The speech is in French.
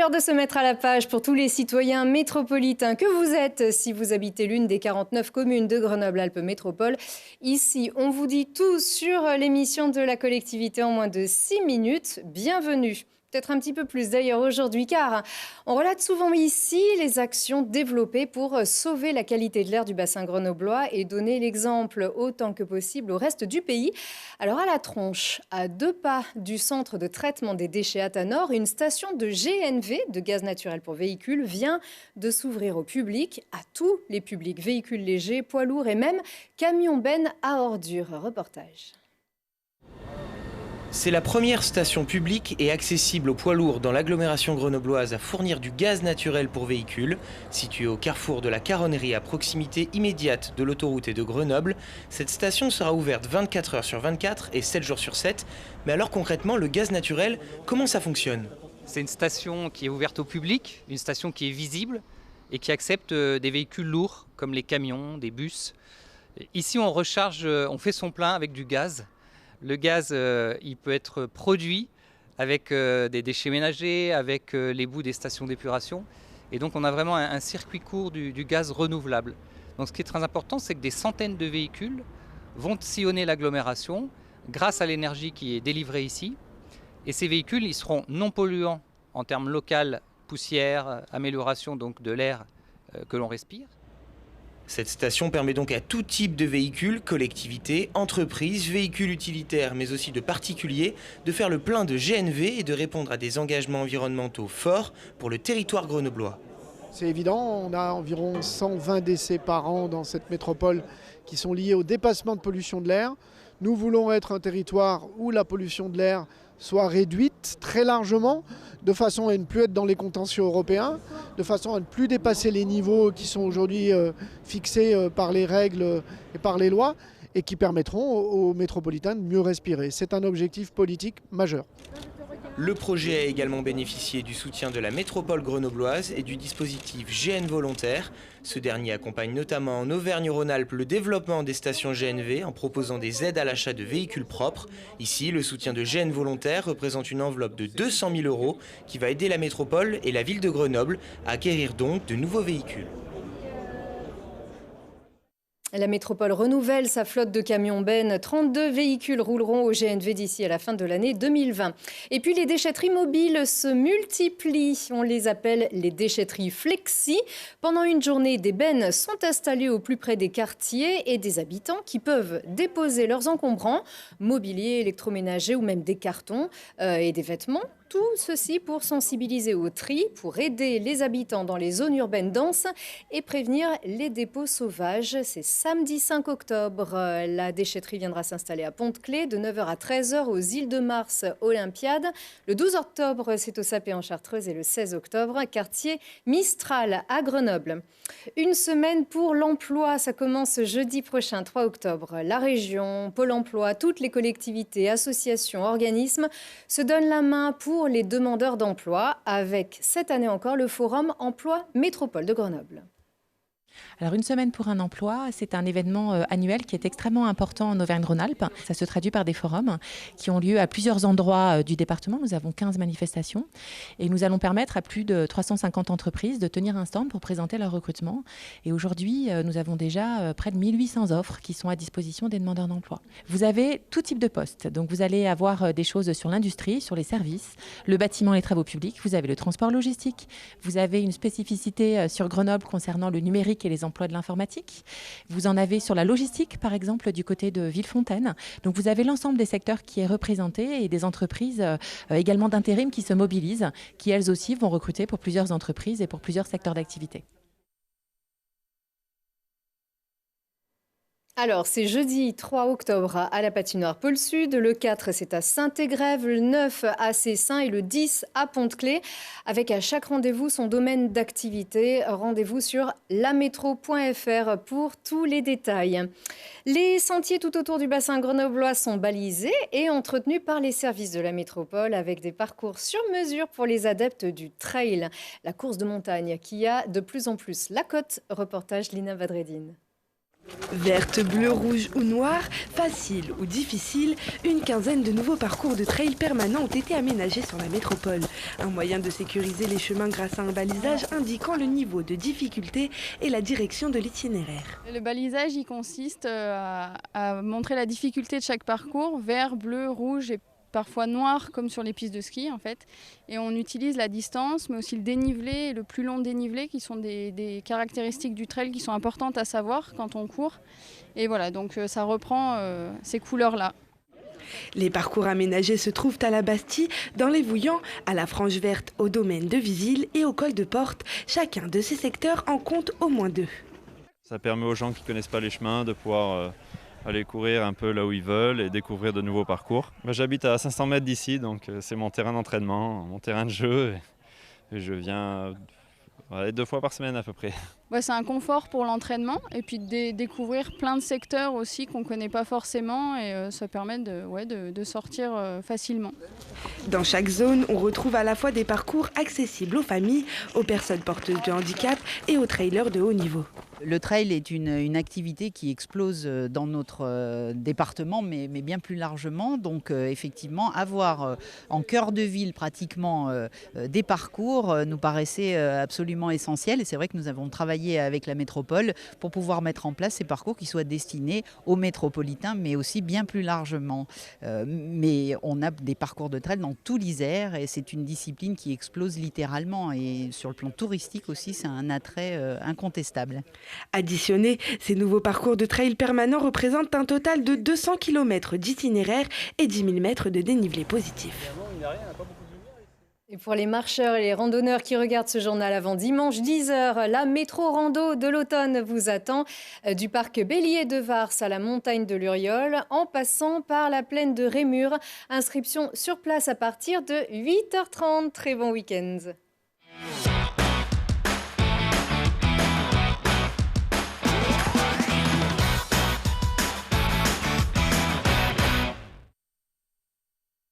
l'heure de se mettre à la page pour tous les citoyens métropolitains que vous êtes si vous habitez l'une des 49 communes de Grenoble-Alpes Métropole. Ici, on vous dit tout sur l'émission de la collectivité en moins de 6 minutes. Bienvenue. Peut-être un petit peu plus d'ailleurs aujourd'hui, car on relate souvent ici les actions développées pour sauver la qualité de l'air du bassin grenoblois et donner l'exemple autant que possible au reste du pays. Alors à la Tronche, à 2 pas du centre de traitement des déchets Athanor, une station de GNV, de gaz naturel pour véhicules, vient de s'ouvrir au public, à tous les publics, véhicules légers, poids lourds et même camions-bennes à ordures. Reportage. C'est la première station publique et accessible aux poids lourds dans l'agglomération grenobloise à fournir du gaz naturel pour véhicules. Située au carrefour de la Caronnerie à proximité immédiate de l'autoroute et de Grenoble, cette station sera ouverte 24 heures sur 24 et 7 jours sur 7. Mais alors concrètement, le gaz naturel, comment ça fonctionne ? C'est une station qui est ouverte au public, une station qui est visible et qui accepte des véhicules lourds comme les camions, des bus. Ici, on recharge, on fait son plein avec du gaz. Le gaz, il peut être produit avec des déchets ménagers, avec les bouts des stations d'épuration. Et donc on a vraiment un circuit court du gaz renouvelable. Donc ce qui est très important, c'est que des centaines de véhicules vont sillonner l'agglomération grâce à l'énergie qui est délivrée ici. Et ces véhicules, ils seront non polluants en termes local, poussière, amélioration donc de l'air que l'on respire. Cette station permet donc à tout type de véhicules, collectivités, entreprises, véhicules utilitaires, mais aussi de particuliers, de faire le plein de GNV et de répondre à des engagements environnementaux forts pour le territoire grenoblois. C'est évident, on a environ 120 décès par an dans cette métropole qui sont liés au dépassement de pollution de l'air. Nous voulons être un territoire où la pollution de l'air soit réduite très largement, de façon à ne plus être dans les contentieux européens, de façon à ne plus dépasser les niveaux qui sont aujourd'hui fixés par les règles et par les lois, et qui permettront aux métropolitains de mieux respirer. C'est un objectif politique majeur. Le projet a également bénéficié du soutien de la métropole grenobloise et du dispositif GN Volontaire. Ce dernier accompagne notamment en Auvergne-Rhône-Alpes le développement des stations GNV en proposant des aides à l'achat de véhicules propres. Ici, le soutien de GN Volontaire représente une enveloppe de 200 000 € qui va aider la métropole et la ville de Grenoble à acquérir donc de nouveaux véhicules. La métropole renouvelle sa flotte de camions-bennes. 32 véhicules rouleront au GNV d'ici à la fin de l'année 2020. Et puis les déchetteries mobiles se multiplient. On les appelle les déchetteries flexi. Pendant une journée, des bennes sont installées au plus près des quartiers et des habitants qui peuvent déposer leurs encombrants, mobilier, électroménager ou même des cartons et des vêtements. Tout ceci pour sensibiliser au tri, pour aider les habitants dans les zones urbaines denses et prévenir les dépôts sauvages. C'est samedi 5 octobre. La déchetterie viendra s'installer à Pont-de-Clé de 9 h à 13 h aux îles de Mars Olympiade. Le 12 octobre, c'est au Sapé en Chartreuse et le 16 octobre, quartier Mistral à Grenoble. Une semaine pour l'emploi, ça commence jeudi prochain, 3 octobre. La région, Pôle emploi, toutes les collectivités, associations, organismes se donnent la main pour les demandeurs d'emploi avec cette année encore le Forum Emploi Métropole de Grenoble. Alors une semaine pour un emploi, c'est un événement annuel qui est extrêmement important en Auvergne-Rhône-Alpes. Ça se traduit par des forums qui ont lieu à plusieurs endroits du département. Nous avons 15 manifestations et nous allons permettre à plus de 350 entreprises de tenir un stand pour présenter leur recrutement. Et aujourd'hui, nous avons déjà près de 1800 offres qui sont à disposition des demandeurs d'emploi. Vous avez tout type de postes. Donc vous allez avoir des choses sur l'industrie, sur les services, le bâtiment, les travaux publics. Vous avez le transport logistique. Vous avez une spécificité sur Grenoble concernant le numérique et les emplois de l'informatique. Vous en avez sur la logistique, par exemple, du côté de Villefontaine. Donc, vous avez l'ensemble des secteurs qui est représenté et des entreprises également d'intérim qui se mobilisent, qui elles aussi vont recruter pour plusieurs entreprises et pour plusieurs secteurs d'activité. Alors, c'est jeudi 3 octobre à la patinoire Pôle Sud, le 4 c'est à Saint-Égrève, le 9 à Cessin et le 10 à Pont-de-Clé, avec à chaque rendez-vous son domaine d'activité. Rendez-vous sur lamétro.fr pour tous les détails. Les sentiers tout autour du bassin grenoblois sont balisés et entretenus par les services de la métropole avec des parcours sur mesure pour les adeptes du trail, la course de montagne qui a de plus en plus la cote. Reportage Lina Vadredine. Verte, bleue, rouge ou noire, facile ou difficile, une quinzaine de nouveaux parcours de trail permanents ont été aménagés sur la métropole. Un moyen de sécuriser les chemins grâce à un balisage indiquant le niveau de difficulté et la direction de l'itinéraire. Le balisage, il consiste à montrer la difficulté de chaque parcours, vert, bleu, rouge et parfois noir comme sur les pistes de ski en fait. Et on utilise la distance mais aussi le dénivelé et le plus long dénivelé qui sont des caractéristiques du trail qui sont importantes à savoir quand on court. Et voilà, donc ça reprend ces couleurs-là. Les parcours aménagés se trouvent à la Bastille, dans les Vouillants, à la Frange Verte, au domaine de Visil et au col de Porte. Chacun de ces secteurs en compte au moins 2. Ça permet aux gens qui ne connaissent pas les chemins de pouvoir aller courir un peu là où ils veulent et découvrir de nouveaux parcours. J'habite à 500 mètres d'ici, donc c'est mon terrain d'entraînement, mon terrain de jeu. Et je viens 2 fois par semaine à peu près. C'est un confort pour l'entraînement et puis de découvrir plein de secteurs aussi qu'on ne connaît pas forcément et ça permet de sortir facilement. Dans chaque zone, on retrouve à la fois des parcours accessibles aux familles, aux personnes porteuses de handicap et aux trailers de haut niveau. Le trail est une activité qui explose dans notre département, mais bien plus largement. Donc effectivement, avoir en cœur de ville pratiquement des parcours nous paraissait absolument essentiel. Et c'est vrai que nous avons travaillé avec la métropole pour pouvoir mettre en place ces parcours qui soient destinés aux métropolitains, mais aussi bien plus largement. Mais on a des parcours de trail dans tout l'Isère et c'est une discipline qui explose littéralement. Et sur le plan touristique aussi, c'est un attrait incontestable. Additionnés, ces nouveaux parcours de trail permanents représentent un total de 200 km d'itinéraire et 10 000 mètres de dénivelé positif. Et pour les marcheurs et les randonneurs qui regardent ce journal avant dimanche 10h, la métro rando de l'automne vous attend. Du parc Bélier de Vars à la montagne de l'Uriol, en passant par la plaine de Rémur. Inscription sur place à partir de 8h30. Très bon week-end.